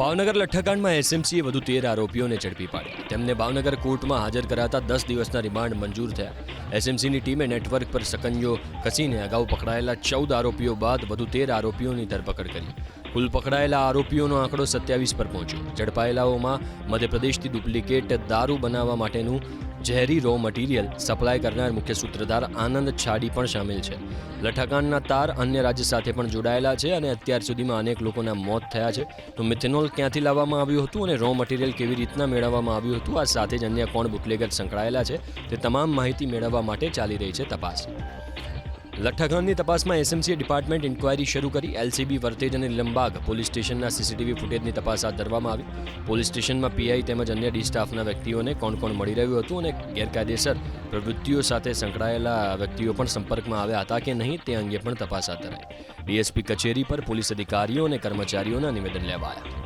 ભાવનગર લઠ્ઠાકાંડમાં એસએમસીએ વધુ 13 આરોપીઓને ઝડપી પાડ્યા. તેમને ભાવનગર કોર્ટમાં હાજર કરાતા 10 દિવસના રિમાન્ડ મંજૂર થયા. એસએમસીની ટીમે નેટવર્ક પર શકંજો કસીને અગાઉ પકડાયેલા 14 આરોપીઓ બાદ વધુ 13 આરોપીઓની ધરપકડ કરી. કુલ પકડાયેલા આરોપીઓનો આંકડો 27 પર પહોંચ્યો. ઝડપાયેલાઓમાં મધ્યપ્રદેશથી ડુપ્લિકેટ દારૂ બનાવવા માટેનું ઝેરી રો મટીરિયલ સપ્લાય કરનાર મુખ્ય સૂત્રધાર આનંદ છાડી પણ સામેલ છે. લઠ્ઠાકાંડના તાર અન્ય રાજ્ય સાથે પણ જોડાયેલા છે અને અત્યાર સુધીમાં અનેક લોકોના મોત થયા છે. તો મિથેનોલ ક્યાંથી લાવવામાં આવ્યું હતું અને રો મટીરિયલ કેવી રીતના મેળવવામાં આવ્યું હતું, આ સાથે જ અન્ય કોણ બુટલેગર સંકળાયેલા છે તે તમામ માહિતી મેળવવા માટે ચાલી રહી છે તપાસ. લઠ્ઠાકાંડની તપાસમાં એસએમસીએ ડિપાર્ટમેન્ટ ઇન્ક્વાયરી શરૂ કરી. એલસીબી, વર્તેજ અને લીલમબાગ પોલીસ સ્ટેશનના સીસીટીવી ફૂટેજની તપાસ હાથ ધરવામાં આવી. પોલીસ સ્ટેશનમાં પીઆઈ તેમજ અન્ય ડી સ્ટાફના વ્યક્તિઓને કોણ મળી રહ્યું હતું અને ગેરકાયદેસર પ્રવૃત્તિઓ સાથે સંકળાયેલા વ્યક્તિઓ પણ સંપર્કમાં આવ્યા હતા કે નહીં તે અંગે પણ તપાસ હાથ ધરાઈ. ડીએસપી કચેરી પર પોલીસ અધિકારીઓ અને કર્મચારીઓના નિવેદન લેવાયા.